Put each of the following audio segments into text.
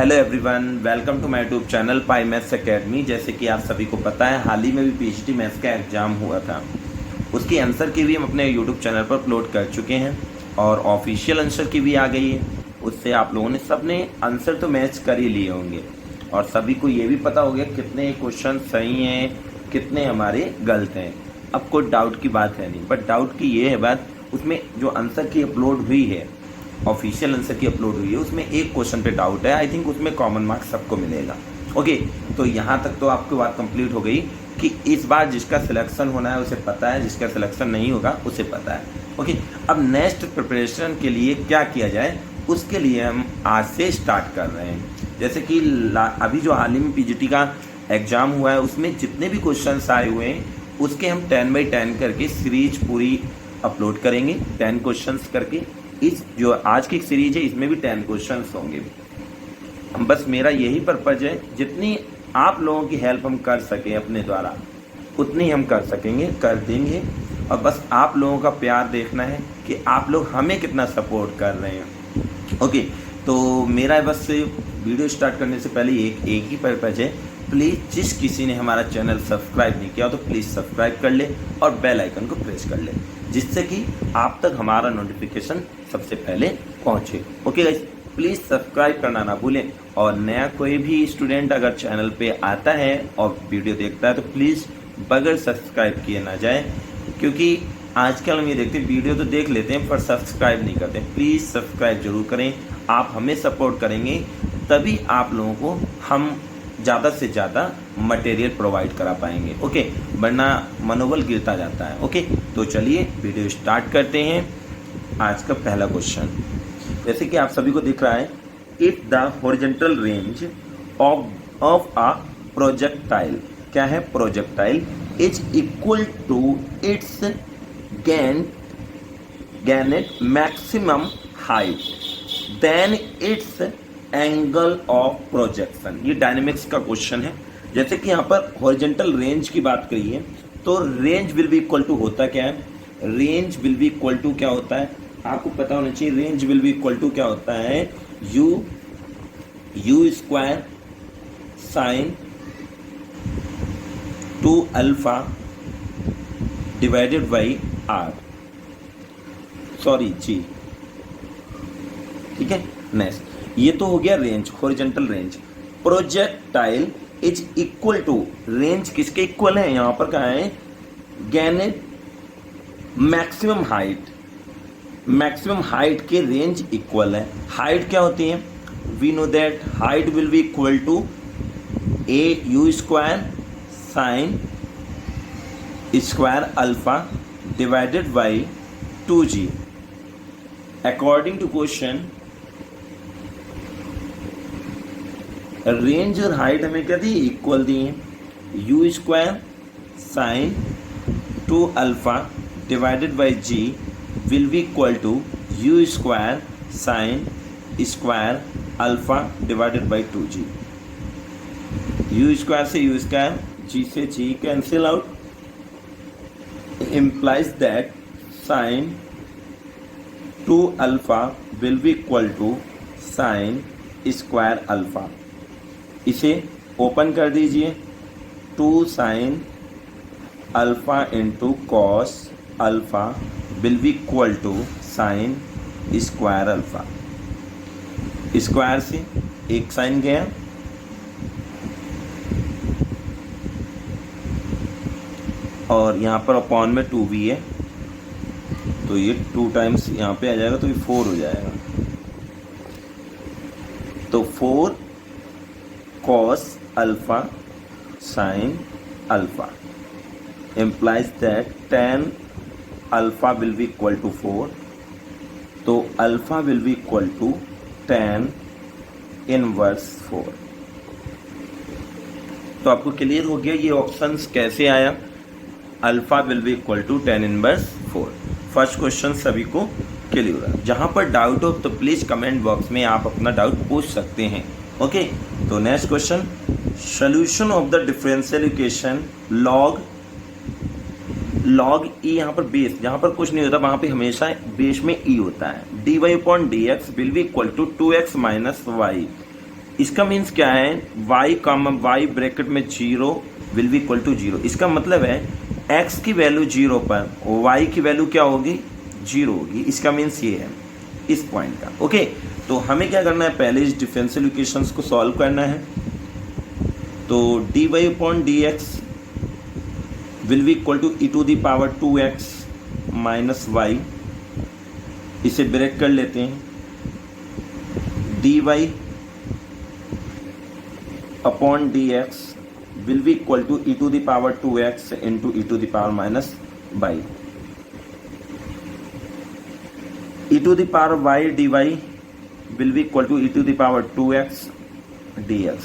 Hello everyone, welcome to my YouTube channel Pi Maths Academy. जैसे कि आप सभी को पता है, हाल ही में भी पीएचडी मैथ्स का एग्ज़ाम हुआ था। उसकी आंसर की भी हम अपने यूट्यूब चैनल पर अपलोड कर चुके हैं और ऑफिशियल आंसर की भी आ गई है। उससे आप लोगों ने सबने आंसर तो मैच कर ही लिए होंगे और सभी को ये भी पता हो गया कितने क्वेश्चन सही हैं, कितने हमारे गलत हैं। अब कोई डाउट की बात है नहीं, बट डाउट की ये है बात, उसमें जो आंसर की अपलोड हुई है, ऑफिशियल आंसर की अपलोड हुई है, उसमें एक क्वेश्चन पे डाउट है। आई थिंक उसमें कॉमन मार्क्स सबको मिलेगा। ओके, तो यहाँ तक तो आपकी बात कंप्लीट हो गई कि इस बार जिसका सिलेक्शन होना है उसे पता है, जिसका सिलेक्शन नहीं होगा उसे पता है। ओके, अब नेक्स्ट प्रिपरेशन के लिए क्या किया जाए, उसके लिए हम आज से स्टार्ट कर रहे हैं। जैसे कि अभी जो हाल ही में पीजीटी का एग्ज़ाम हुआ है, उसमें जितने भी क्वेश्चन आए हुए हैं उसके हम 10x10 करके सीरीज पूरी अपलोड करेंगे, 10 क्वेश्चंस करके। इस जो आज की सीरीज है इसमें भी 10 क्वेश्चंस होंगे। बस मेरा यही पर्पज है, जितनी आप लोगों की हेल्प हम कर सकें अपने द्वारा उतनी हम कर सकेंगे, कर देंगे। और बस आप लोगों का प्यार देखना है कि आप लोग हमें कितना सपोर्ट कर रहे हैं। ओके, तो मेरा बस वीडियो स्टार्ट करने से पहले एक ही पर्पज है, प्लीज़ जिस किसी ने हमारा चैनल सब्सक्राइब नहीं किया तो प्लीज़ सब्सक्राइब कर ले और बेल आइकन को प्रेस कर ले, जिससे कि आप तक हमारा नोटिफिकेशन सबसे पहले पहुंचे। ओके गाइस, प्लीज़ सब्सक्राइब करना ना भूलें। और नया कोई भी स्टूडेंट अगर चैनल पे आता है और वीडियो देखता है तो प्लीज़ बगैर सब्सक्राइब किए ना जाए, क्योंकि आजकल हम ये देखते हैं वीडियो तो देख लेते हैं पर सब्सक्राइब नहीं करते। प्लीज़ सब्सक्राइब जरूर करें। आप हमें सपोर्ट करेंगे तभी आप लोगों को हम ज़्यादा से ज़्यादा मटेरियल प्रोवाइड करा पाएंगे। ओके, वरना मनोबल गिरता जाता है। ओके, तो चलिए वीडियो स्टार्ट करते हैं। आज का पहला क्वेश्चन, जैसे कि आप सभी को दिख रहा है, if the horizontal range of a projectile, क्या है projectile, is equal to its gained maximum height, then its angle of projection. ये डायनेमिक्स का क्वेश्चन है। जैसे कि यहाँ पर हॉरिजॉन्टल रेंज की बात करी है, तो range will be equal to होता क्या है, range will be equal to क्या होता है आपको पता होना चाहिए। Range will be equal to क्या होता है, u square sine 2 alpha divided by R, sorry g, ठीक है। नेक्स्ट, ये तो हो गया range, horizontal range. Projectile is equal to, range किसके इक्वल है यहां पर, क्या है, gained maximum height, maximum height के रेंज इक्वल है। हाइट क्या होती है, we know that height will be equal to a u square sine square alpha divided by 2g। According to question, range और हाइट हमें क्या दी, इक्वल दी है। U square sine 2 alpha divided by g will be equal to u square sine square alpha divided by 2g। U square से u square, g से g cancel out, implies that sin 2 alpha will be equal to sin square alpha। इसे open कर दीजिए, 2 sin alpha into cos alpha will be equal to sine square alpha. Square से एक sign गया, और यहाँ पर अपॉन में 2 भी है, तो ये 2 टाइम्स यहाँ पे आ जाएगा तो ये 4 हो जाएगा। तो 4 cos alpha sine alpha implies that tan alpha will be equal to 4, तो alpha will be equal to tan inverse 4। तो आपको क्लियर हो गया ये ऑप्शंस कैसे आया, alpha will be equal to tan inverse 4। First question सभी को क्लियर है। जहां पर डाउट हो तो प्लीज कमेंट बॉक्स में आप अपना डाउट पूछ सकते हैं। ओके, तो next question, solution of the differential equation log e, यहाँ पर बेस, जहाँ पर कुछ नहीं होता वहाँ पे हमेशा बेस में ई होता है। dy upon d x will be equal to 2x minus y इसका मीन्स क्या है, y कॉमा y ब्रैकेट में 0 विल बी इक्वल टू 0। इसका मतलब है x की वैल्यू 0 पर y की वैल्यू क्या होगी, 0 होगी। इसका मीन्स ये है इस पॉइंट का। ओके, तो हमें क्या करना है, पहले इस डिफरेंशियल इक्वेशंस को सॉल्व करना है। तो dy upon dx will be equal to e to the power 2x minus y। इसे ब्रेक कर लेते हैं। dy upon dx will be equal to e to the power 2x into e to the power minus y। e to the power y dy will be equal to e to the power 2x dx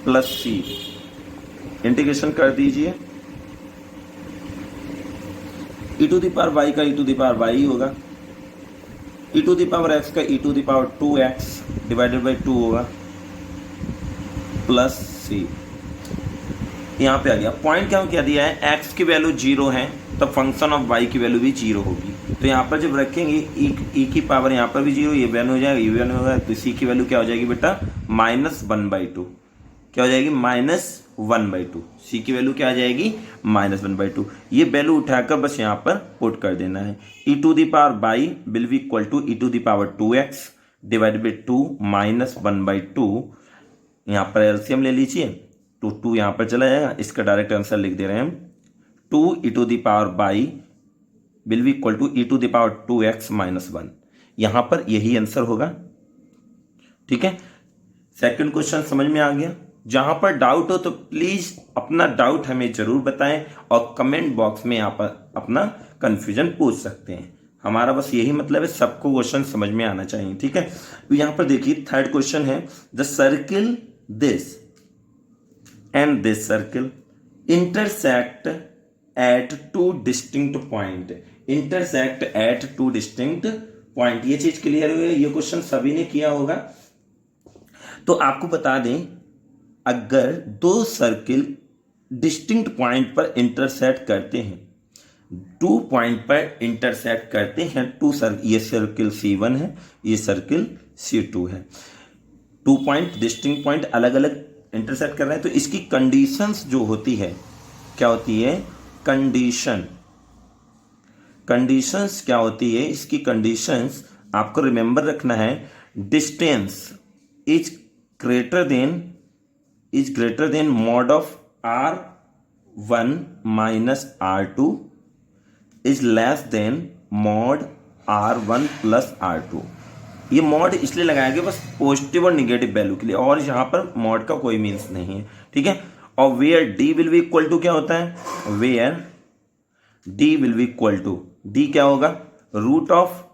plus c। Integration कर दीजिए। e to the power y का e to the power y होगा, e to the power x का e to the power 2x divided by 2 होगा, plus c। यहाँ पे आ गया। Point क्या दिया है, x की वैल्यू 0 है तो फंक्शन ऑफ y की वैल्यू भी 0 होगी। तो यहाँ पर जब रखेंगे e की पावर यहाँ पर भी 0, ये वैल्यू हो जाएगा, ये वैल्यू होगा, तो c की वैल्यू क्या हो जाएगी बेटा, -1/2। क्या हो जाएगी, -1/2। c की वैल्यू क्या आ जाएगी, -1/2। ये वैल्यू उठाकर बस यहाँ पर पुट कर देना है। e to the power y will be equal to e to the power 2x divided by 2 -1/2। यहाँ पर एलसीएम ले लीजिए, तो 2 यहाँ पर चला जाएगा। इसका डायरेक्ट आंसर लिख दे रहे हैं हम, 2 e to the power y will be equal to e to the power 2x minus 1। यहाँ पर यही आंसर होगा। ठीक है, सेकंड क्वेश्चन समझ में आ गया। जहां पर डाउट हो तो प्लीज अपना डाउट हमें जरूर बताएं और कमेंट बॉक्स में यहाँ पर अपना कंफ्यूजन पूछ सकते हैं। हमारा बस यही मतलब है, सबको क्वेश्चन समझ में आना चाहिए। ठीक है, तो यहाँ पर देखिए थर्ड क्वेश्चन है, the circle this and this circle intersect at 2 distinct point. Intersect at 2 distinct point, ये चीज क्लियर हुई है। ये क्वेश्चन सभी ने किया होगा। तो आपको बता दें, अगर 2 सर्किल डिस्टिंक्ट पॉइंट पर इंटरसेक्ट करते हैं, 2 पॉइंट पर इंटरसेक्ट करते हैं, ये सर्किल C1 है, ये सर्किल C2 है। 2 पॉइंट डिस्टिंक्ट पॉइंट अलग अलग इंटरसेक्ट कर रहे हैं, तो इसकी कंडीशंस जो होती है, क्या होती है, कंडीशंस क्या होती है, इसकी कंडीशंस आपको रिमेंबर रखना है। Distance is greater than mod of R1 minus R2 is less than mod R1 plus R2। ये मॉड इसलिए लगाया गया बस पॉजिटिव और निगेटिव वैल्यू के लिए, और यहाँ पर मॉड का कोई मीन्स नहीं है। ठीक है, और where D will be equal to क्या होता है, where D will be equal to, D क्या होगा, रूट ऑफ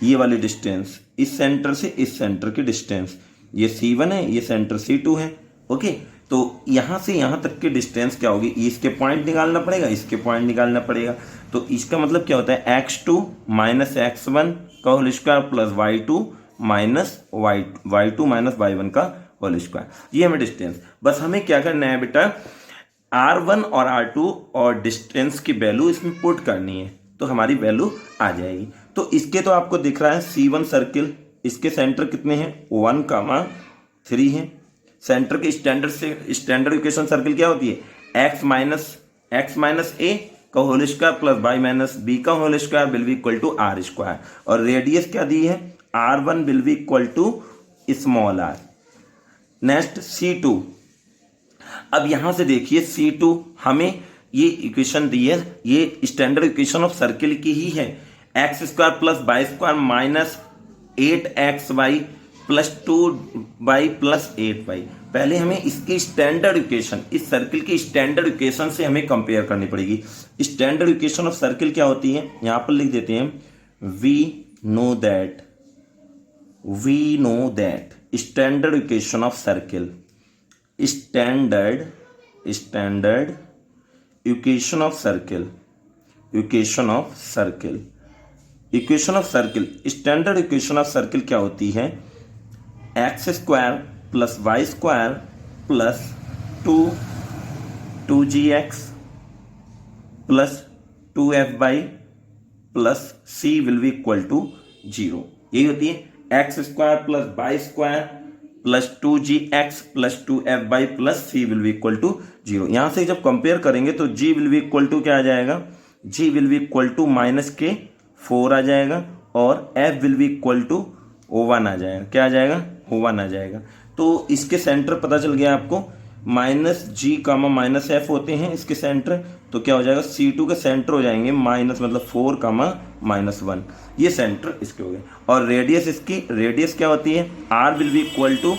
ये वाली डिस्टेंस, इस सेंटर से इस सेंटर की डिस्टेंस। ये C1 है, ये सेंटर C2 है। ओके, तो यहां से यहां तक की डिस्टेंस क्या होगी, इसके पॉइंट निकालना पड़ेगा, इसके पॉइंट निकालना पड़ेगा। तो इसका मतलब क्या होता है, x2 माइनस x1 का whole square plus y2 minus y2 minus y1 का होल स्क्वायर। ये हमें डिस्टेंस, बस हमें क्या करना है बेटा, R1 और R2 और डिस्टेंस की वैल्यू इसमें पुट करनी है, तो हमारी वैल्यू आ जाएगी। तो इसके तो आपको दिख रहा है C1 सर्किल, इसके सेंटर कितने हैं, 1,3 है। सेंटर के स्टैंडर्ड इक्वेशन सर्किल क्या होती है, x माइनस a का whole square plus y minus b का whole square will be equal to r square, और रेडियस क्या दी है, r1 will be equal to small r। Next C2। अब यहां से देखिए C2 हमें ये इक्वेशन दी है, ये स्टैंडर्ड इक्वेशन ऑफ सर्किल की ही है, x square plus y square minus 8xy plus 2y plus 8y। पहले हमें इसकी स्टैंडर्ड इक्वेशन, इस सर्किल की स्टैंडर्ड इक्वेशन से हमें कंपेयर करनी पड़ेगी। स्टैंडर्ड इक्वेशन ऑफ सर्किल क्या होती है, यहां पर लिख देते हैं, we know that standard equation of circle, standard equation of circle standard equation of circle क्या होती है, x square plus y square plus 2gx plus 2fy plus c will be equal to 0। यही होती है x square plus y square plus 2gx plus 2fy plus c will be equal to 0। यहां से जब compare करेंगे तो g will be equal to क्या आ जाएगा, g will be equal to -k4 आ जाएगा और f will be equal to 1 आ जाएगा। क्या आ जाएगा, 1 आ जाएगा। तो इसके सेंटर पता चल गया आपको, -g -f होते हैं इसके सेंटर, तो क्या हो जाएगा C2 के सेंटर हो जाएंगे माइनस मतलब 4 -1, ये सेंटर इसके हो गए। और रेडियस इसकी, रेडियस क्या होती है, r will be equal to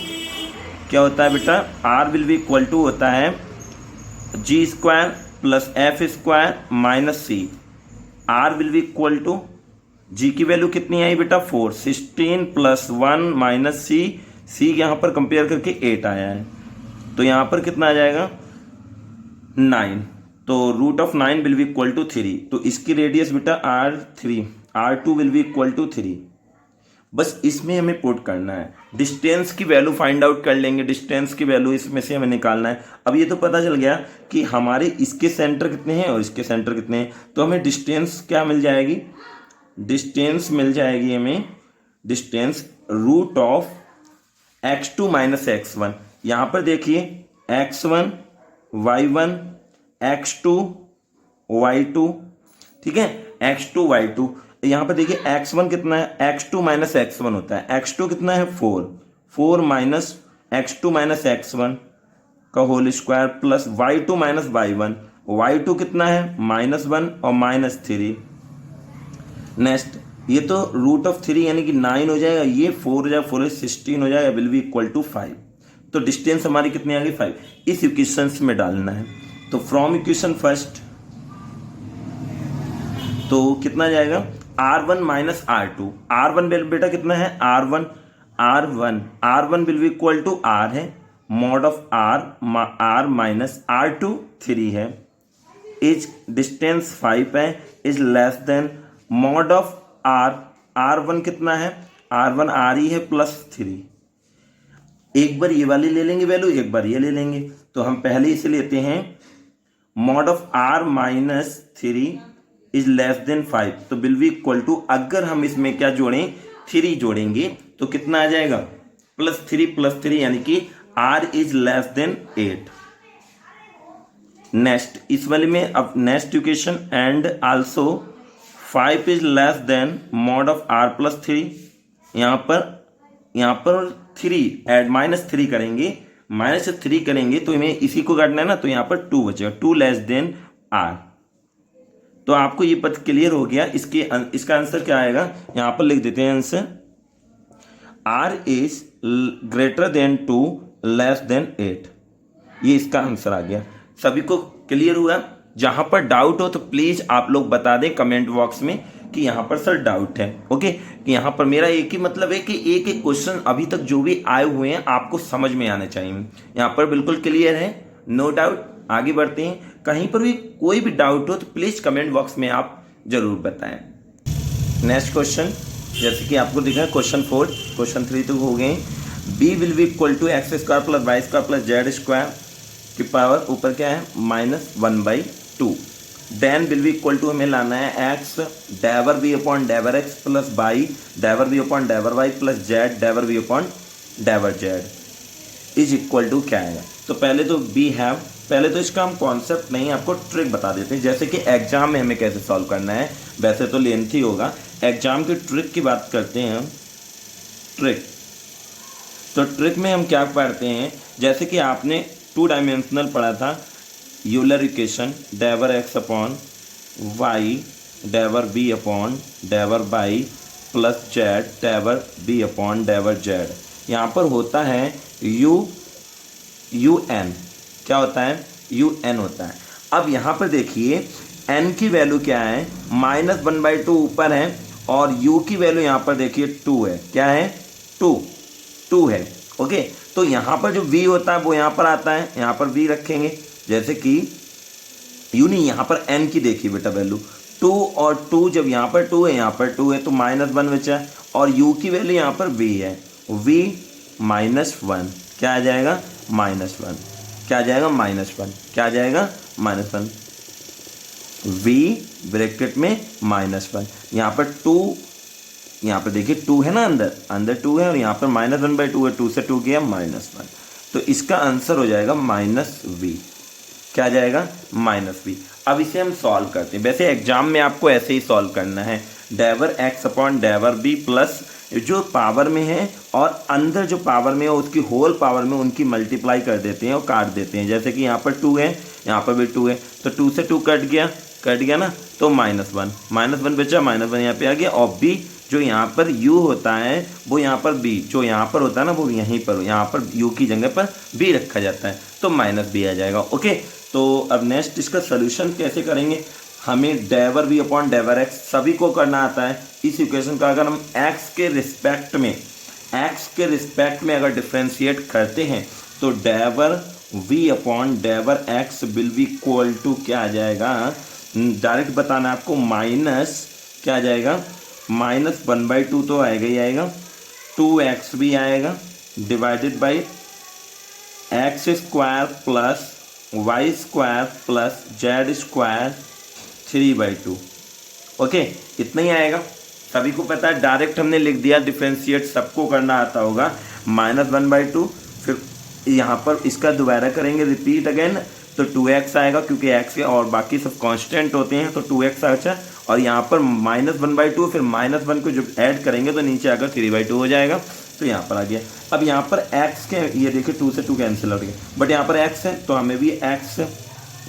क्या होता है बेटा, r will be equal to होता है g square plus f square minus c। r will be equal to, g की वैल्यू कितनी आई बेटा 4, 16 प्लस 1 माइनस c यहाँ पर कंपेयर करके 8 आया है, तो यहाँ पर कितना आ जाएगा 9, तो root of 9 will be equal to 3। तो इसकी रेडियस बेटा R2 will be equal to 3। बस इसमें हमें पुट करना है, डिस्टेंस की वैल्यू फाइंड आउट कर लेंगे, डिस्टेंस की वैल्यू इसमें से हमें निकालना है। अब ये तो पता चल गया कि हमारे इसके सेंटर कितने हैं और इसके सेंटर कितने हैं, तो हमें डिस्टेंस क्या मिल जाएगी, डिस्टेंस मिल जाएगी हमें, distance root of x2 minus x1। यहाँ पर देखिए x1 y1 x2 y2, ठीक है, x2 y2। यहाँ पर देखिए x1 कितना है, x2 माइनस x1 होता है, x2 कितना है 4 माइनस x2 माइनस x1 का whole square plus y2 minus y1 कितना है -1 और -3। नेक्स्ट ये तो रूट ऑफ 3 यानी कि 9 हो जाएगा, ये 4 हो जाएगा, 4 16 हो जाएगा, विल बी इक्वल टू 5। तो डिस्टेंस हमारी कितनी आ गई 5, इस इक्वेशंस में डालना है। तो फ्रॉम इक्वेशन फर्स्ट तो कितना जाएगा R1 माइनस R2, R1 बेटा कितना है R1 will be equal to R है, mod of R minus R2 3 है, इज डिस्टेंस 5 है, is less than mod of R1 कितना है, R1 R ही है प्लस 3। एक बार ये वाली ले लेंगे वैल्यू, एक बार ये ले लेंगे, तो हम पहले इसे लेते हैं, mod of R minus 3 is less then 5, तो विल बी इक्वल टू, अगर हम इसमें क्या जोड़ें 3 जोड़ेंगे तो कितना आ जाएगा +3 यानी कि R is less then 8। Next इस वाले में अब next equation and also 5 is less than mod of R plus 3, यहाँ पर 3 ऐड -3 करेंगे, -3 करेंगे तो हमें इसी को काटना है ना, तो यहाँ पर 2 बचेगा, 2 लेस देन R। तो आपको ये पद क्लियर हो गया। इसका आंसर क्या आएगा, यहाँ पर लिख देते हैं answer, R is greater than 2 less than 8, ये इसका आंसर आ गया। सभी को क्लियर हुआ? जहां पर डाउट हो तो प्लीज आप लोग बता दें कमेंट बॉक्स में कि यहाँ पर सर डाउट है। ओके, कि यहाँ पर मेरा एक ही मतलब है कि एक एक क्वेश्चन अभी तक जो भी आए हुए हैं आपको समझ में आने चाहिए। यहाँ पर बिल्कुल क्लियर है, नो डाउट। आगे बढ़ते हैं, कहीं पर भी कोई भी डाउट हो तो प्लीज कमेंट बॉक्स में आप जरूर बताएं। नेक्स्ट क्वेश्चन, जैसे कि आपको दिखा है क्वेश्चन 4, क्वेश्चन 3 तो हो गए। b will be equal to x square plus y square plus z square की पावर ऊपर क्या है -1/2। Then will be equal to हमें लाना है x del b upon del x plus y del b upon del y plus z del b upon del z is equal to क्या आएगा। तो पहले तो बी हैव, पहले तो इसका हम कॉन्सेप्ट नहीं आपको ट्रिक बता देते हैं, जैसे कि एग्जाम में हमें कैसे सॉल्व करना है। वैसे तो लेंथी होगा, एग्जाम की ट्रिक की बात करते हैं हम। ट्रिक, तो ट्रिक में हम क्या पढ़ते हैं, जैसे कि आपने 2 डायमेंशनल पढ़ा था, Euler equation del x upon y del b upon del y plus z del b upon del z. यहाँ पर होता है यू एन, क्या होता है UN होता है। अब यहाँ पर देखिए n की वैल्यू क्या है, -1/2 ऊपर है और u की वैल्यू यहाँ पर देखिए 2 है। क्या है 2 है। ओके, तो यहाँ पर जो v होता है वो यहाँ पर आता है, यहाँ पर v रखेंगे, जैसे कि u नहीं, यहाँ पर n की देखिए बेटा वैल्यू 2 और 2, जब यहाँ पर 2 है यहाँ पर 2 है तो -1 बचा है और u की वैल्यू यहाँ पर v है, v -1 क्या आ जाएगा -1, क्या आ जाएगा -1, क्या आ जाएगा -1, v ब्रैकेट में -1। यहाँ पर 2 यहाँ पर देखिए 2 है ना, अंदर 2 है और यहाँ पर -1/2 है, 2 से 2 गया -1, तो इसका आंसर हो जाएगा -v। क्या आ जाएगा? -v। अब इसे हम सॉल्व करते हैं। वैसे एग्जाम में आपको ऐसे ही सॉल्व करना है, डेवर x अपॉन डेवर b प्लस जो पावर में है और अंदर जो पावर में है उसकी होल पावर में उनकी मल्टीप्लाई कर देते हैं और काट देते हैं। जैसे कि यहाँ पर 2 है, यहाँ पर भी 2 है, तो 2 से 2 कट गया ना, तो -1 बचा, -1 यहाँ पे आ गया। और b जो यहाँ पर u होता है वो यहाँ पर b जो यहाँ पर होता है ना वो यहीं पर, यहाँ पर u की जगह पर b रखा जाता है, तो -b आ जाएगा। ओके, तो अब नेक्स्ट इसका सोल्यूशन कैसे करेंगे? हमें डेवर v अपॉन डेवर x सभी को करना आता है। इस इक्वेशन का अगर हम x के रिस्पेक्ट में अगर डिफ्रेंशिएट करते हैं तो del v upon del x will be equal to क्या आ जाएगा? डायरेक्ट बताना आपको, माइनस क्या आ जाएगा? -1/2 तो आएगा ही आएगा, 2x भी आएगा divided by x square plus y square plus z square 3/2। Okay, इतना ही आएगा। सभी को पता है, डायरेक्ट हमने लिख दिया, डिफ्रेंशिएट सबको करना आता होगा। -1/2, फिर यहाँ पर इसका दोबारा करेंगे, रिपीट अगेन, तो 2x आएगा क्योंकि x और बाकी सब कांस्टेंट होते हैं, तो 2x अच्छा। और यहाँ पर -1/2, फिर -1 को जब ऐड करेंगे तो नीचे आकर 3/2 हो जाएगा, तो यहाँ पर आ गया। अब यहाँ पर x के ये देखिए 2 से 2 कैंसिल हो गया, बट यहाँ पर x है तो हमें भी x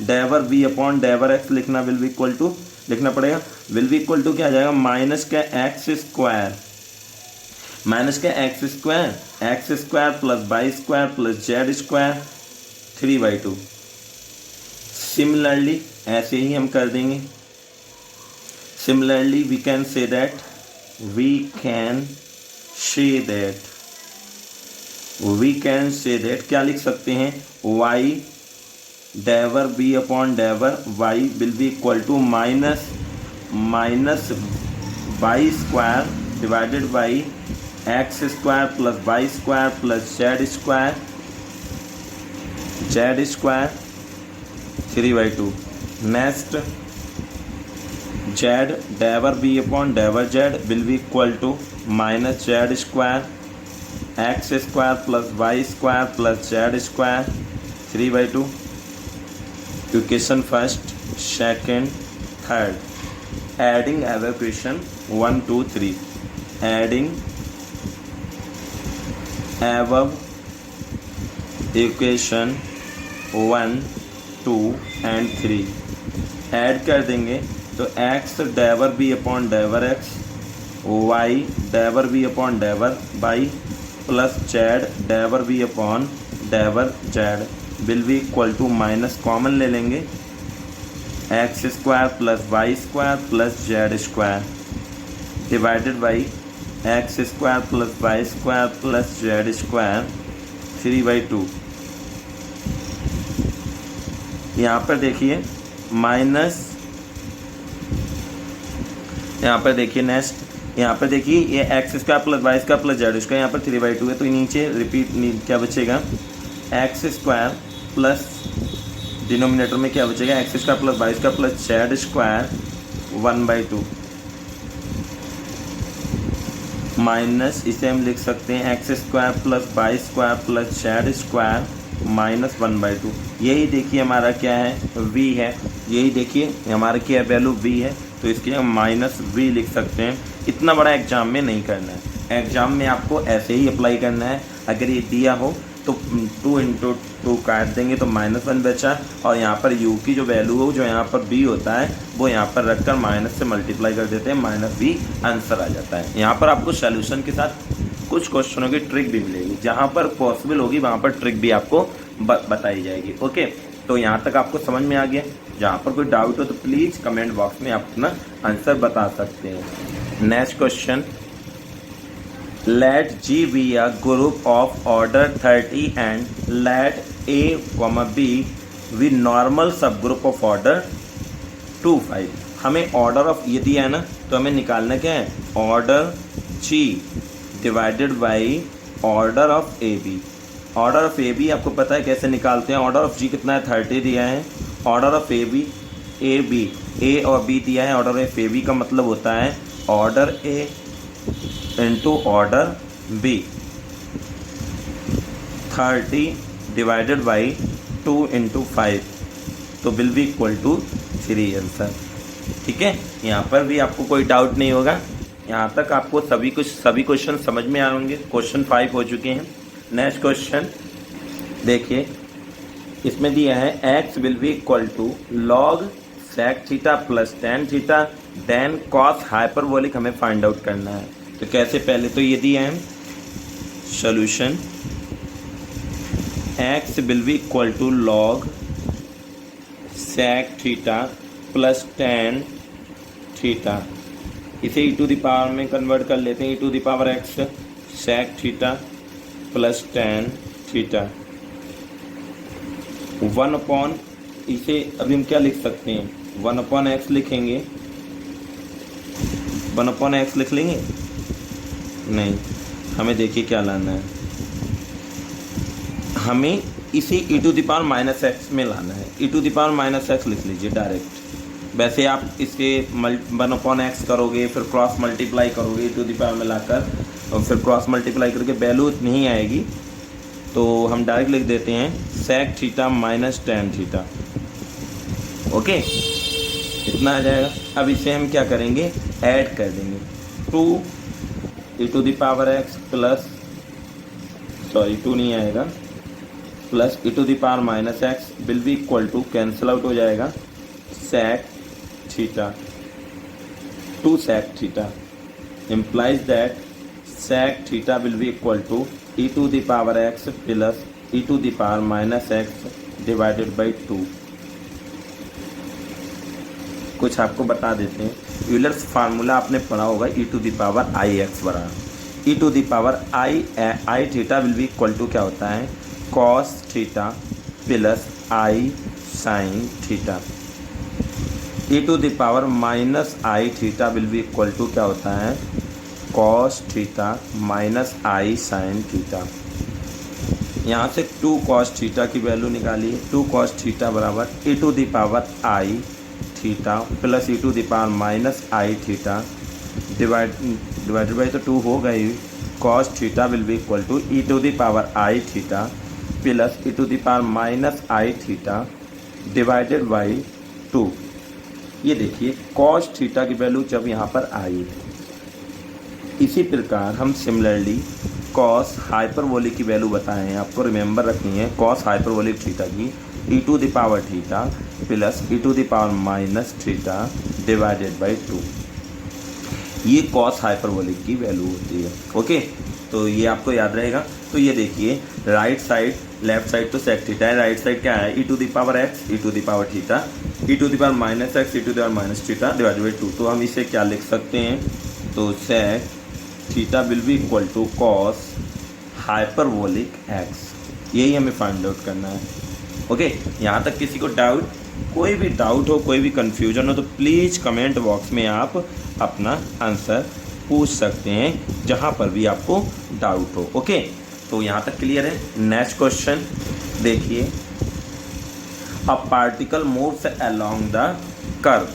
डेवर v upon del x लिखना विल बी इक्वल टू लिखना पड़ेगा। विल बी इक्वल टू क्या आ जाएगा? माइनस का x square plus y square plus z square 3/2। Similarly ऐसे ही हम कर देंगे। Similarly we can say that क्या लिख सकते हैं? y del b upon del y will be equal to minus y square divided by x square plus y square plus z square 3/2। Next z del b upon del z will be equal to minus z square x square plus y square plus z square 3/2। Equation first, second, third, adding our question 1 2 3, adding above equation 1 2 and 3 add कर देंगे तो x del b upon del x, y del b upon del y plus z del b upon del z will be equal to minus common ले लेंगे, x square plus y square plus z square divided by x square plus y square plus z square 3/2। यहाँ पर देखिए minus, यहाँ पर देखिए next, यहाँ पर देखिए ये x square plus y square plus z square, यहाँ पर 3/2 है, तो नीचे रिपीट क्या बचेगा? x स्क्वायर प्लस डिनोमिनेटर में क्या बचेगा? x square plus y square plus z square 1/2 minus, इसे हम लिख सकते हैं x square plus y square plus z square -1/2। यही देखिए हमारा क्या है? v है। यही देखिए हमारा क्या वैल्यू v है, तो इसके हम -v लिख सकते हैं। इतना बड़ा एग्जाम में नहीं करना है, एग्जाम में आपको ऐसे ही अप्लाई करना है। अगर ये दिया हो तो 2 × 2 काट देंगे तो -1 बचा, और यहाँ पर u की जो वैल्यू हो जो यहाँ पर b होता है वो यहाँ पर रखकर माइनस से मल्टीप्लाई कर देते हैं, -v आंसर आ जाता है। यहाँ पर आपको सोल्यूशन के साथ कुछ क्वेश्चनों की ट्रिक भी मिलेगी, जहाँ पर पॉसिबल होगी वहाँ पर ट्रिक भी आपको बताई जाएगी। ओके, तो यहाँ तक आपको समझ में आ गया। जहाँ पर कोई डाउट हो तो प्लीज़ कमेंट बॉक्स में आप अपना आंसर बता सकते हैं। Next question, let G be a group of order 30 and let A, B be normal subgroup of order 2 5। हमें ऑर्डर ऑफ ये दिया है ना, तो हमें निकालना क्या है? Order G divided by order of A B. Order of A B आपको पता है कैसे निकालते हैं? ऑर्डर ऑफ G कितना है? 30 दिया है। ऑर्डर ऑफ ए बी, ए और बी दिया है। ऑर्डर ऑफ ए बी का मतलब होता है order A into order B 30 divided by 2 into 5 तो will be equal to 3 answer. ठीक है, यहाँ पर भी आपको कोई डाउट नहीं होगा। यहाँ तक आपको सभी क्वेश्चन समझ में आ होंगे। क्वेश्चन 5 हो चुके हैं। नेक्स्ट क्वेश्चन देखिए, इसमें दिया है x will be equal to log sec theta plus tan theta then cos hyperbolic हमें फाइंड आउट करना है। तो कैसे, पहले तो ये दिया है solution x will be equal to log sec theta plus tan theta, इसे ई टू द पावर में कन्वर्ट कर लेते हैं, e to the power x sec theta plus tan theta 1 upon, इसे अभी हम क्या लिख सकते हैं, 1 अपॉन एक्स लिखेंगे, 1 अपॉन एक्स लिख लेंगे, नहीं, हमें देखिए क्या लाना है, हमें इसे e to the power minus x में लाना है। E to the power minus x लिख लीजिए डायरेक्ट। वैसे आप इसे 1 अपॉन एक्स करोगे, फिर क्रॉस मल्टीप्लाई करोगे ई टू द पावर में लाकर, और फिर क्रॉस मल्टीप्लाई करके वैल्यू नहीं आएगी, तो हम डायरेक्ट लिख देते हैं sec theta minus tan theta. Okay, इतना आ जाएगा। अब इसे हम क्या करेंगे, ऐड कर देंगे 2 e to the power x plus, sorry 2 नहीं आएगा, plus e to the power minus x will be equal to, cancel out हो जाएगा, sec theta 2 sec theta implies that sec theta will be equal to e to the power x plus e to the power minus x divided by 2। कुछ आपको बता देते हैं, Euler's formula आपने पढ़ा होगा, e to the power i x बराबर e to the power i theta will be equal to क्या होता है, cos theta plus i sin theta. e to the power minus I theta will be equal to क्या होता है, cos theta minus I sine theta. यहाँ से 2 cos theta की value निकालिए, 2 कॉस थीटा बराबर e to the power I theta plus e to the power minus I theta divided by तो 2 हो गई, cos theta will be equal to e to the power I theta plus e to the power minus I theta divided by 2। ये देखिए cos theta की value जब यहाँ पर आई, इसी प्रकार हम सिमिलरली कॉस हाइपरबोलिक की वैल्यू बताए हैं, आपको रिमेंबर रखनी है, कॉस हाइपरबोलिक थीटा की e to the power theta plus e to the power minus theta divided by 2, ये कॉस हाइपरबोलिक की वैल्यू होती है। ओके, तो ये आपको याद रहेगा। तो ये देखिए राइट साइड, लेफ्ट साइड तो सेक थीटा है, राइट साइड क्या है, e to the power x e to the power theta e to the power minus x e to the power minus theta divided by 2। तो हम इसे क्या लिख सकते हैं, तो sec theta will be equal to cos hyperbolic x, यही हमें फाइंड आउट करना है। ओके, यहाँ तक किसी को डाउट, कोई भी डाउट हो, कोई भी कन्फ्यूजन हो तो प्लीज़ कमेंट बॉक्स में आप अपना आंसर पूछ सकते हैं, जहाँ पर भी आपको डाउट हो। ओके, तो यहाँ तक क्लियर है। नेक्स्ट क्वेश्चन देखिए, a particle moves along the curve,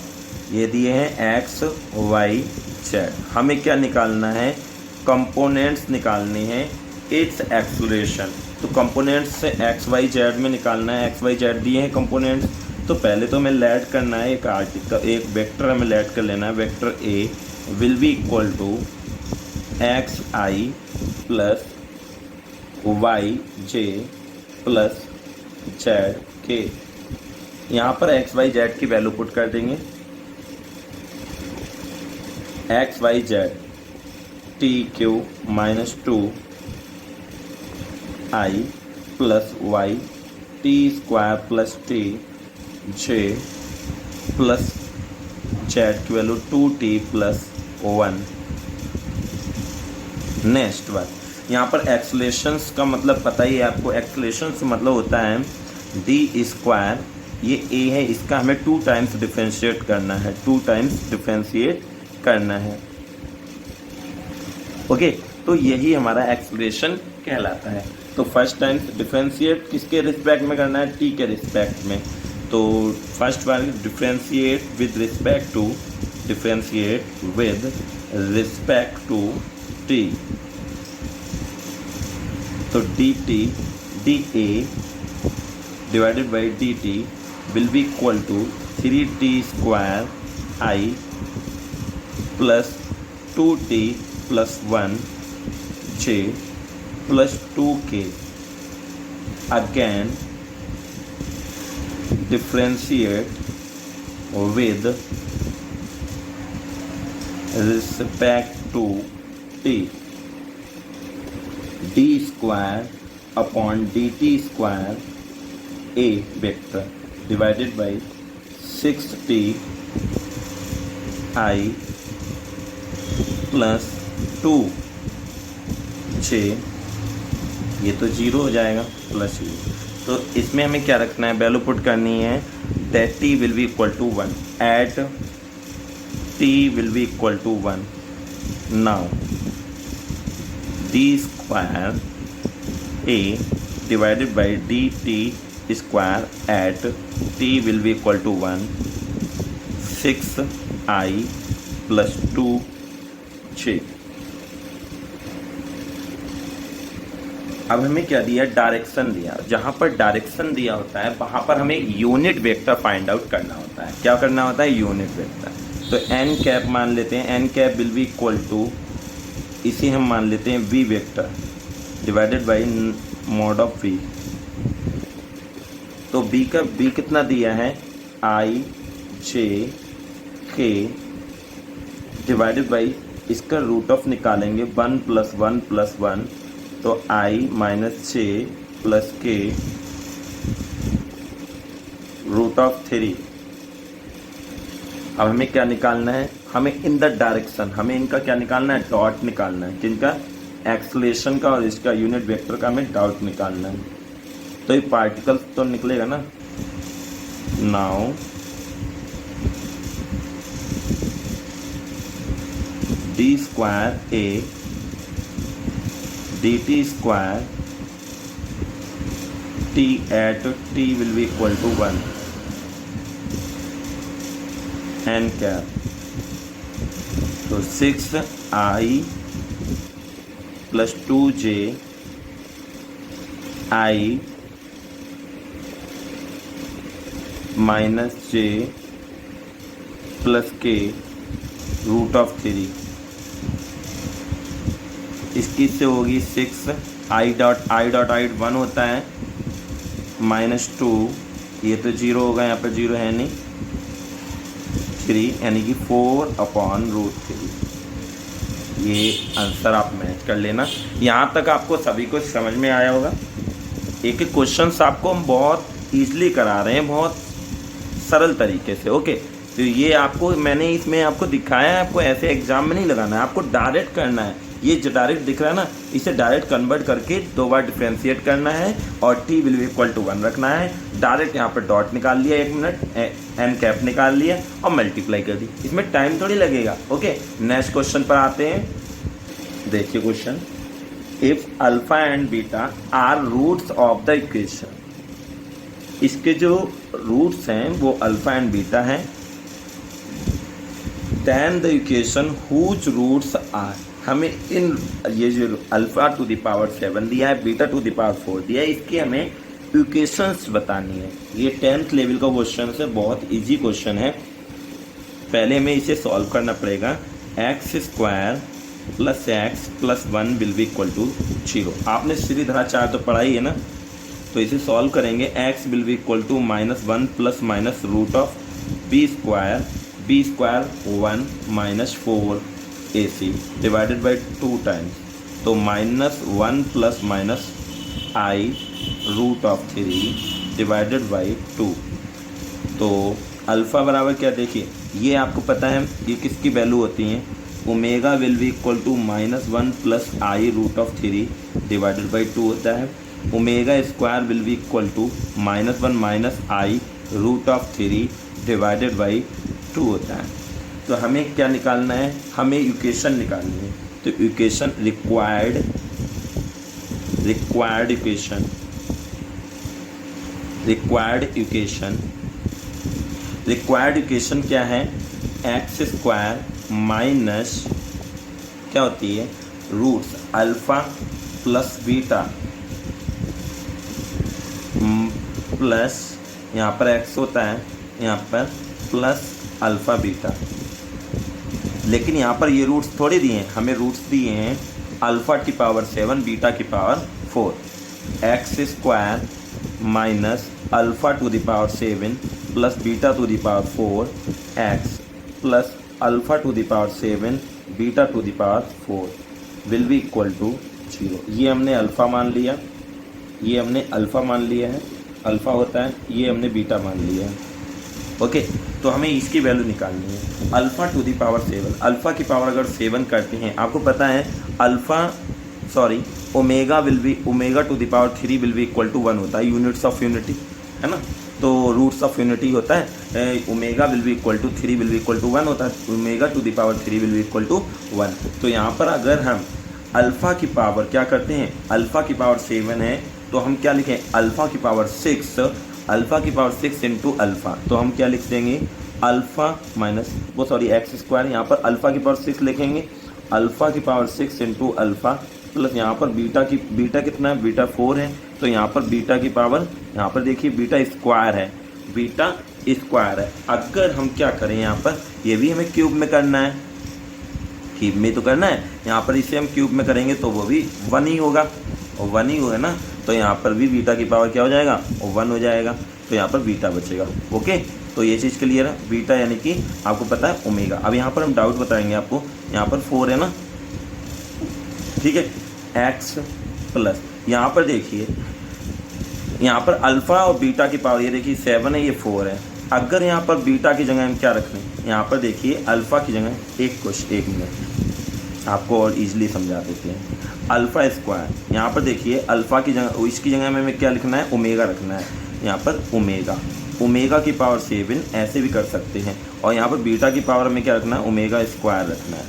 ये दिए हैं एक्स वाई जेड, हमें क्या निकालना है, कंपोनेंट्स निकालने हैं इट्स एक्सेलरेशन। तो कंपोनेंट्स से एक्स वाई जेड में निकालना है, एक्स वाई जेड दिए हैं कंपोनेंट्स। तो पहले तो हमें लेट करना है एक आर्टिकल, एक वेक्टर हमें लेट कर लेना है, vector a will be equal to x i plus y j plus z k. यहाँ पर एक्स वाई जेड की वैल्यू पुट कर देंगे, x y z t cube minus 2 i plus y t square plus t j plus z की value 2t plus 1। Next बात, यहाँ पर एक्सेलरेशंस का मतलब पता ही है आपको, एक्सेलरेशंस मतलब होता है डी स्क्वायर, ये ए है, इसका हमें 2 टाइम्स डिफ्रेंशिएट करना है, 2 टाइम्स डिफ्रेंशिएट करना है। ओके, तो यही हमारा एक्सेलरेशन कहलाता है। तो फर्स्ट टाइम्स डिफ्रेंशिएट किसके रिस्पेक्ट में करना है, टी के रिस्पेक्ट में। तो फर्स्ट बार differentiate with respect to, differentiate with respect to t. तो d t d a divided by D t will be equal to 3t square i plus 2t plus 1 j plus 2k। Again differentiate with respect to t। d square upon dt square a vector divided by 6t I plus 2j, ये तो zero हो जाएगा plus you. तो इसमें हमें क्या रखना है, वैल्यू पुट करनी है that t will be equal to 1 at t will be equal to 1। Now D square a divided by D T square at t will be equal to 1 6i plus 2j। अब हमें क्या दिया, direction दिया। जहाँ पर direction दिया होता है वहाँ पर हमें यूनिट वेक्टर फाइंड आउट करना होता है। क्या करना होता है, यूनिट वेक्टर। तो एन कैप मान लेते हैं, N cap will be equal to, इसे हम मान लेते हैं V vector divided by mod of V. तो बी का बी कितना दिया है, I J K divided by, इसका रूट ऑफ निकालेंगे 1 प्लस 1 प्लस 1, तो I minus J plus K root of 3। अब हमें क्या निकालना है, हमें इन द डायरेक्शन, हमें इनका क्या निकालना है, डॉट निकालना है। किनका, एक्सलेशन का और इसका यूनिट वेक्टर का हमें डॉट निकालना है। तो ये पार्टिकल तो निकलेगा ना। Now D square A dt square t at t will be equal to 1 n cap। तो 6i plus 2j I minus j plus k root of 3। इसकी से होगी 6 आई डॉट 1 होता है माइनस 2, ये तो जीरो होगा, यहाँ पर जीरो है नहीं, 3 यानी कि 4/√3। ये आंसर आप मैच कर लेना। यहाँ तक आपको सभी को समझ में आया होगा। एक एक क्वेश्चंस आपको हम बहुत ईजिली करा रहे हैं, बहुत सरल तरीके से। ओके, तो ये आपको मैंने इसमें आपको दिखाया है, आपको ऐसे एग्जाम में नहीं लगाना है, आपको डायरेक्ट करना है। ये जो डायरेक्ट दिख रहा है ना, इसे डायरेक्ट कन्वर्ट करके 2 बार डिफ्रेंशिएट करना है और t will be equal to 1 रखना है। डायरेक्ट यहाँ पर डॉट निकाल लिया, 1 मिनट एन कैप निकाल लिया और मल्टीप्लाई कर दी। इसमें टाइम थोड़ी लगेगा। ओके, नेक्स्ट क्वेश्चन पर आते हैं। देखिए question, if alpha and beta are roots of the equation. इसके जो रूट्स हैं वो अल्फा एंड बीटा हैं। Then the equation whose roots are, हमें इन ये जो अल्फा टू द पावर 7 दिया है, बीटा टू द पावर 4 दिया है, इसकी हमें इक्वेशंस बतानी है। ये 10th लेवल का क्वेश्चन है, बहुत इजी क्वेश्चन है। पहले हमें इसे सॉल्व करना पड़ेगा। X square plus X plus 1 will be equal to 0। आपने सीधी धारा 4 तो पढ़ाई है ना, तो इसे सॉल्व करेंगे। X will be equal to -1 plus minus root of B square 1 minus 4 AC divided by 2 times, तो -1 plus minus I root of 3 divided by 2। तो अल्फ़ा बराबर क्या, देखिए ये आपको पता है ये किसकी वैल्यू होती है, omega will be equal to -1 plus I root of 3 divided by 2 होता है। Omega square will be equal to -1 minus I root of 3 divided by 2 होता है। तो हमें क्या निकालना है, हमें इक्वेशन निकालनी है। तो इक्वेशन रिक्वायर्ड इक्वेशन क्या है, एक्स स्क्वायर माइनस क्या होती है, roots alpha plus beta plus यहाँ पर एक्स होता है, यहाँ पर प्लस अल्फ़ा बीटा। लेकिन यहाँ पर ये रूट्स थोड़े दिए हैं, हमें रूट्स दिए हैं अल्फ़ा की पावर 7 बीटा की power 4, X square minus alpha to the power 7 plus beta to the power 4 X plus alpha to the power 7 beta to the power 4 will be equal to 0। ये हमने alpha मान लिया, ये हमने alpha मान लिया है, अल्फ़ा होता है, ये हमने बीटा मान लिया है। ओके, तो हमें इसकी वैल्यू निकालनी है। Alpha to the power 7, alpha की पावर अगर 7 करते हैं, आपको पता है omega will be, omega to the power 3 will be equal to 1 होता है, यूनिट्स ऑफ यूनिटी है ना, तो रूट्स ऑफ यूनिटी होता है। Omega will be equal to 3 will be equal to 1 होता है, omega to the power 3 will be equal to 1। तो यहाँ पर अगर हम अल्फ़ा की पावर क्या करते हैं, अल्फ़ा की पावर 7 है तो हम क्या लिखें, अल्फ़ा की पावर 6, अल्फ़ा की पावर 6 इंटू अल्फ़ा, तो हम क्या लिख देंगे, अल्फ़ा माइनस एक्स स्क्वायर, यहाँ पर अल्फ़ा की पावर 6 लिखेंगे, अल्फ़ा की पावर 6 इंटू अल्फ़ा प्लस यहाँ पर बीटा कितना है, बीटा 4 है, तो यहाँ पर बीटा की पावर, यहाँ पर देखिए बीटा स्क्वायर है, बीटा स्क्वायर है। अगर हम क्या करें, यहाँ पर ये भी हमें क्यूब में करना है, क्यूब में तो करना है, यहाँ पर इसे हम क्यूब में करेंगे तो वो भी 1 ही होगा, और 1 ही होगा ना, तो यहाँ पर भी बीटा की पावर क्या हो जाएगा, 1 हो जाएगा, तो यहाँ पर बीटा बचेगा। ओके, तो ये चीज़ क्लियर है, बीटा यानी कि आपको पता है ओमेगा। अब यहाँ पर हम डाउट बताएंगे आपको, यहाँ पर 4 है ना, ठीक है, एक्स प्लस यहाँ पर देखिए, यहाँ पर अल्फ़ा और बीटा की पावर, ये देखिए 7 है, ये 4 है। अगर यहाँ पर बीटा की जगह हम क्या रख लें, यहाँ पर देखिए अल्फ़ा की जगह एक मिनट आपको और इजीली समझा देते हैं, अल्फ़ा स्क्वायर, यहाँ पर देखिए अल्फ़ा की जगह, इसकी जगह में हमें क्या लिखना है, ओमेगा रखना है, यहाँ पर ओमेगा की पावर 7 ऐसे भी कर सकते हैं, और यहाँ पर बीटा की पावर हमें क्या रखना है, ओमेगा स्क्वायर रखना है,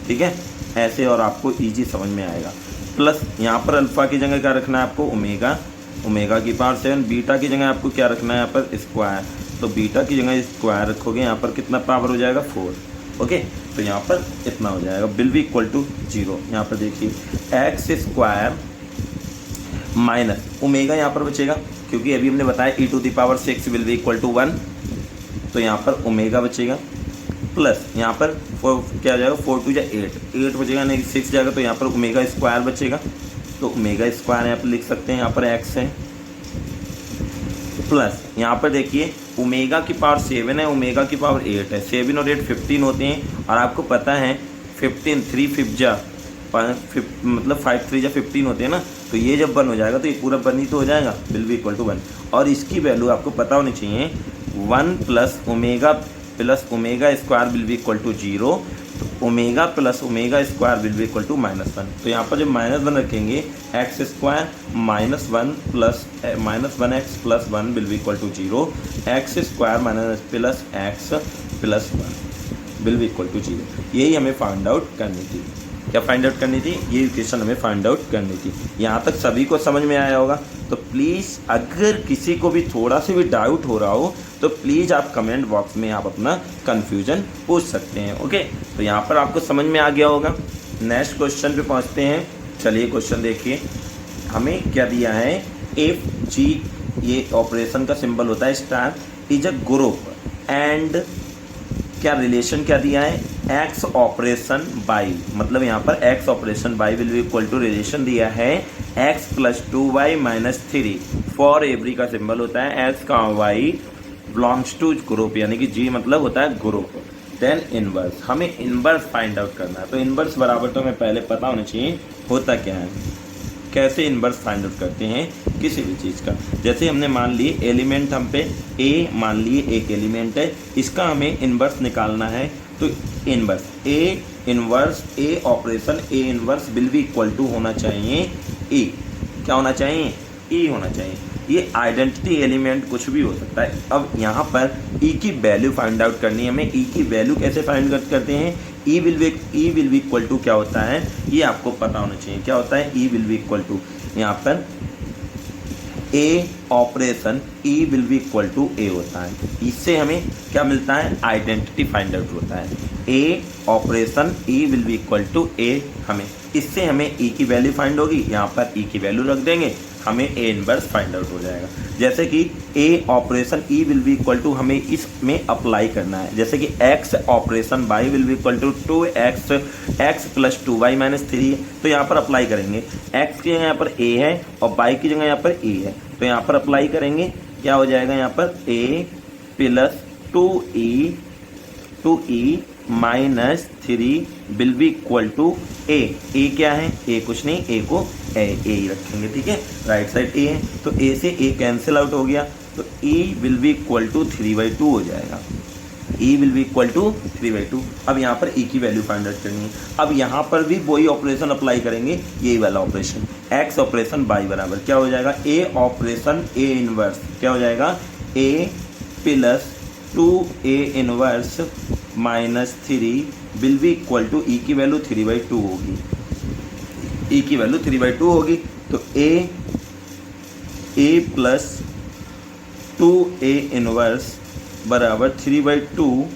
ठीक है, ऐसे, और आपको ईजी समझ में आएगा। प्लस यहाँ पर अल्फ़ा की जगह क्या रखना है आपको, ओमेगा की पावर 7, बीटा की जगह आपको क्या रखना है यहाँ पर स्क्वायर, तो बीटा की जगह स्क्वायर रखोगे, यहाँ पर कितना पावर हो जाएगा, 4। ओके, तो यहाँ पर इतना हो जाएगा, विल बी इक्वल टू 0। यहाँ पर देखिए एक्स स्क्वायर माइनस ओमेगा यहाँ पर बचेगा, क्योंकि अभी हमने बताया e to the power 6 will be equal to 1, तो यहाँ पर ओमेगा बचेगा, प्लस यहाँ पर क्या हो जाएगा, 4 टू 8 बचेगा, नहीं 6 जाएगा, तो यहाँ पर ओमेगा स्क्वायर बचेगा, तो ओमेगा स्क्वायर यहाँ पर लिख सकते हैं, यहाँ पर एक्स है, प्लस यहाँ पर देखिए ओमेगा की पावर 7 है, ओमेगा की पावर 8 है, 7 और 8 15 होते हैं, और आपको पता है 15 3 5 जा मतलब 5 3 जा 15 होते हैं ना, तो ये जब 1 हो जाएगा तो ये पूरा 1 ही तो हो जाएगा, विल बी इक्वल टू 1। और इसकी वैल्यू आपको पता होनी चाहिए, 1 plus omega square will be equal to 0, तो omega plus omega square will be equal to -1। तो यहाँ पर जब -1 रखेंगे, X square -1 X plus 1 will be equal to 0, X square minus plus X plus 1 will be equal to 0। यही हमें find out करनी थी। क्या फाइंड आउट करनी थी, ये इक्वेशन हमें फाइंड आउट करनी थी। यहाँ तक सभी को समझ में आया होगा। तो प्लीज़ अगर किसी को भी थोड़ा सा भी डाउट हो रहा हो तो प्लीज़ आप कमेंट बॉक्स में आप अपना कन्फ्यूजन पूछ सकते हैं। ओके, तो यहाँ पर आपको समझ में आ गया होगा। नेक्स्ट क्वेश्चन पे पहुँचते हैं। चलिए क्वेश्चन देखिए, हमें क्या दिया है, एफ जी, ये ऑपरेशन का सिंबल होता है star, is a group and क्या रिलेशन क्या दिया है, एक्स ऑपरेशन बाई, मतलब यहाँ पर X operation Y will be equal to relation दिया है X plus 2y minus 3 for every का सिंबल होता है एक्स का वाई बिलोंग्स टू ग्रुप, यानी कि जी मतलब होता है ग्रुप। देन इनवर्स, हमें इनवर्स फाइंड आउट करना है। तो इनवर्स बराबर तो हमें पहले पता होना चाहिए होता क्या है, कैसे इनवर्स फाइंड आउट करते हैं किसी भी चीज़ का। जैसे हमने मान लिए एलिमेंट हम पे ए मान लिए एक एलिमेंट है, इसका हमें इनवर्स निकालना है। तो inverse A operation A inverse will be equal to होना चाहिए ई, क्या होना चाहिए, ई होना चाहिए। ये आइडेंटिटी एलिमेंट कुछ भी हो सकता है। अब यहाँ पर ई की वैल्यू फाइंड आउट करनी है हमें। ई की वैल्यू कैसे फाइंड आउट करते हैं, ई विल बी इक्वल टू क्या होता है, ये आपको पता होना चाहिए। क्या होता है, e will be equal to, यहाँ पर a operation e will be equal to a होता है। इससे हमें क्या मिलता है, आइडेंटिटी फाइंड आउट होता है। A operation e will be equal to a, हमें इससे हमें ई की वैल्यू फाइंड होगी, यहाँ पर ई की वैल्यू रख देंगे, हमें ए इनवर्स फाइंड आउट हो जाएगा। जैसे कि a operation e will be equal to हमें इसमें अप्लाई करना है, जैसे कि x operation y will be equal to 2x plus 2y minus 3, तो यहाँ पर अप्लाई करेंगे। एक्स की जगह यहाँ पर ए है और वाई की जगह यहाँ पर ए है, तो यहाँ पर अप्लाई करेंगे, क्या हो जाएगा यहाँ पर a plus 2e minus 3 will be equal to a. A क्या है, ए कुछ नहीं, ए को ए ही रखेंगे, ठीक है, राइट साइड ए है, तो ए से ए कैंसिल आउट हो गया, तो ई विल बी इक्वल टू 3/2 हो जाएगा। ई विल बी इक्वल टू 3/2। अब यहाँ पर ई की वैल्यू फाइंड आउट करनी है। अब यहाँ पर भी वही ऑपरेशन अप्लाई करेंगे, यही वाला ऑपरेशन, एक्स ऑपरेशन वाई बराबर क्या हो जाएगा, ए ऑपरेशन ए इनवर्स क्या हो जाएगा, a plus 2a inverse minus 3 will be equal to e की वैल्यू 3/2 होगी, ई की वैल्यू 3/2 होगी, तो ए प्लस 2a इनवर्स बराबर 3/2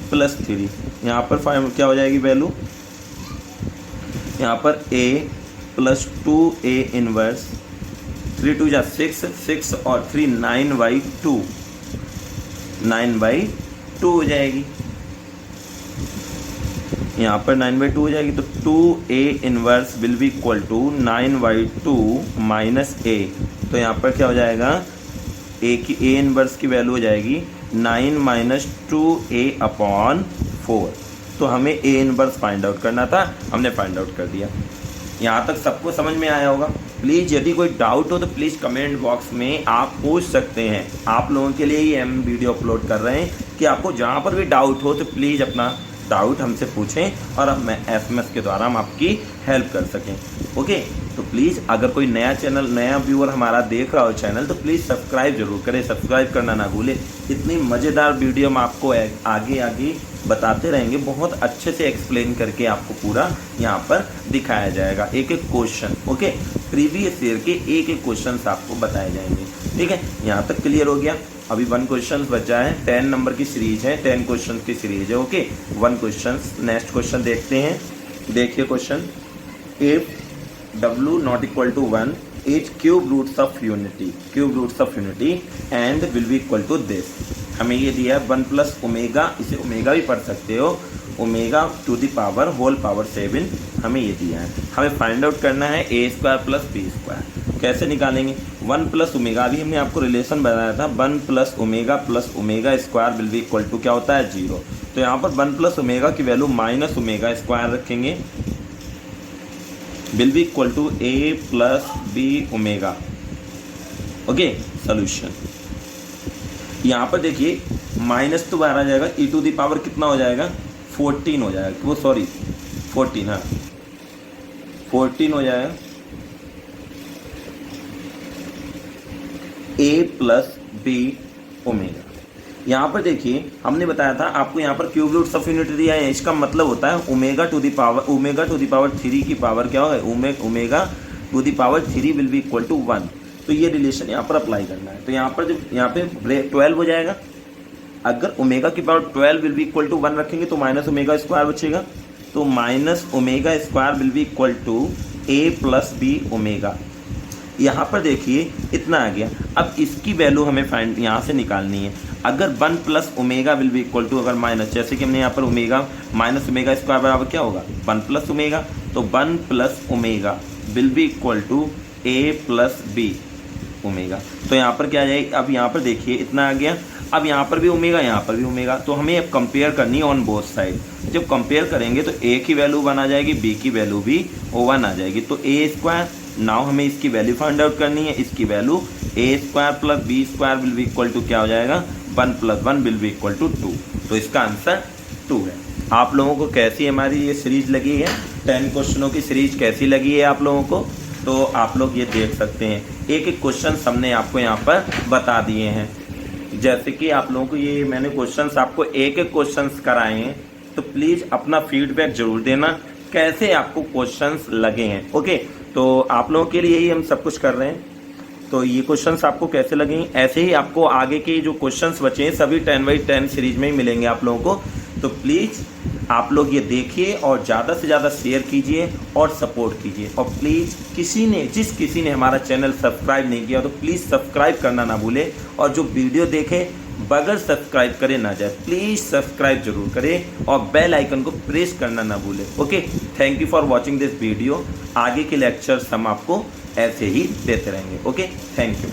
प्लस 3, यहाँ पर क्या हो जाएगी वैल्यू, यहाँ पर a प्लस 2a इनवर्स 3 2 जा 6 और 3 9/2 9/2 हो जाएगी, यहाँ पर 9/2 हो जाएगी, तो 2a inverse will be equal to 9/2 minus a, तो यहाँ पर क्या हो जाएगा, a इनवर्स की वैल्यू हो जाएगी 9 माइनस 2a/4, तो हमें a इनवर्स फाइंड आउट करना था, हमने फाइंड आउट कर दिया। यहाँ तक सबको समझ में आया होगा। प्लीज़ यदि कोई डाउट हो तो प्लीज़ कमेंट बॉक्स में आप पूछ सकते हैं, आप लोगों के लिए ही हम वीडियो अपलोड कर रहे हैं कि आपको जहाँ पर भी डाउट हो तो प्लीज़ अपना डाउट हमसे पूछें और अब मैं SMS के द्वारा हम आपकी हेल्प कर सकें। ओके, तो प्लीज़ अगर कोई नया व्यूअर हमारा देख रहा हो चैनल, तो प्लीज़ सब्सक्राइब जरूर करें, सब्सक्राइब करना ना भूलें। इतनी मज़ेदार वीडियो हम आपको आगे बताते रहेंगे, बहुत अच्छे से एक्सप्लेन करके आपको पूरा यहाँ पर दिखाया जाएगा, एक एक क्वेश्चन। ओके, प्रीवियस ईयर के एक एक क्वेश्चन आपको बताए जाएंगे, ठीक है। यहाँ तक क्लियर हो गया। अभी 1 क्वेश्चन बचा है, 10 नंबर की सीरीज है, 10 क्वेश्चन की सीरीज है। ओके, 1 क्वेश्चन, नेक्स्ट क्वेश्चन देखते हैं। देखिए question, if w not equal to 1 is cube roots of unity and will be equal to this। हमें ये दिया है 1 प्लस ओमेगा, इसे ओमेगा भी पढ़ सकते हो, omega to the power whole power 7, हमें ये दिया है। हमें फाइंड आउट करना है a² प्लस b²। कैसे निकालेंगे, 1 प्लस ओमेगा, अभी हमने आपको रिलेशन बनाया था, 1 plus omega square will be equal to क्या होता है 0, तो यहाँ पर 1 प्लस ओमेगा की वैल्यू माइनस ओमेगा स्क्वायर रखेंगे, will be equal to a plus b omega. Okay, solution यहाँ पर देखिए माइनस तो बाहर आ जाएगा, e टू द पावर कितना हो जाएगा 14 हो जाएगा, वो सॉरी 14, हाँ 14 हो जाएगा, a प्लस b ओमेगा। यहाँ पर देखिए हमने बताया था आपको, यहाँ पर क्यूब रूट्स ऑफ यूनिटी दिया है, इसका मतलब होता है ओमेगा टू द पावर 3 की पावर क्या होगा, omega to the power 3 will be equal to 1। तो ये रिलेशन यहाँ पर अप्लाई करना है, तो यहाँ पर जब यहाँ पे 12 हो जाएगा, अगर ओमेगा की power 12 will be equal to 1 रखेंगे तो माइनस ओमेगा स्क्वायर बचेगा, तो minus omega square will be equal to a plus b omega. यहाँ पर देखिए इतना आ गया। अब इसकी वैल्यू हमें फाइंड यहाँ से निकालनी है। अगर 1 plus omega will be equal to, अगर माइनस, जैसे कि हमने यहाँ पर ओमेगा माइनस ओमेगा स्क्वायर बराबर क्या होगा 1 प्लस ओमेगा, तो 1 plus omega will be equal to a plus b omega. तो यहाँ पर क्या आ जाएगी, अब यहाँ पर देखिए इतना आ गया। अब यहाँ पर भी ओमेगा, यहाँ पर भी ओमेगा, तो हमें अब कंपेयर करनी है ऑन बोथ साइड। जब कंपेयर करेंगे तो a की वैल्यू 1 आ जाएगी, b की वैल्यू भी 1 आ जाएगी, तो a स्क्वायर। नाउ हमें इसकी वैल्यू फाइंड आउट करनी है, इसकी value a square plus b square will be equal to क्या हो जाएगा 1 plus 1 will be equal to 2। तो इसका आंसर 2 है। आप लोगों को कैसी हमारी ये सीरीज लगी है, 10 क्वेश्चनों की सीरीज कैसी लगी है आप लोगों को, तो आप लोग ये देख सकते हैं। एक एक क्वेश्चन हमने आपको यहाँ पर बता दिए हैं। जैसे कि आप लोगों को ये मैंने क्वेश्चंस आपको एक एक क्वेश्चंस कराए हैं, तो प्लीज़ अपना फीडबैक जरूर देना कैसे आपको क्वेश्चंस लगे हैं। ओके, तो आप लोगों के लिए ही हम सब कुछ कर रहे हैं। तो ये क्वेश्चंस आपको कैसे लगे, ऐसे ही आपको आगे के जो क्वेश्चंस बचे हैं सभी 10 बाई 10 सीरीज में ही मिलेंगे आप लोगों को। तो प्लीज़ आप लोग ये देखिए और ज़्यादा से ज़्यादा शेयर कीजिए और सपोर्ट कीजिए। और प्लीज़ किसी ने हमारा चैनल सब्सक्राइब नहीं किया तो प्लीज़ सब्सक्राइब करना ना भूले, और जो वीडियो देखे बगैर सब्सक्राइब करे ना जाए, प्लीज़ सब्सक्राइब जरूर करें और बेल आइकन को प्रेस करना ना भूलें। Okay, thank you for watching this video. आगे के लेक्चर्स हम आपको ऐसे ही देते रहेंगे। Okay, thank you.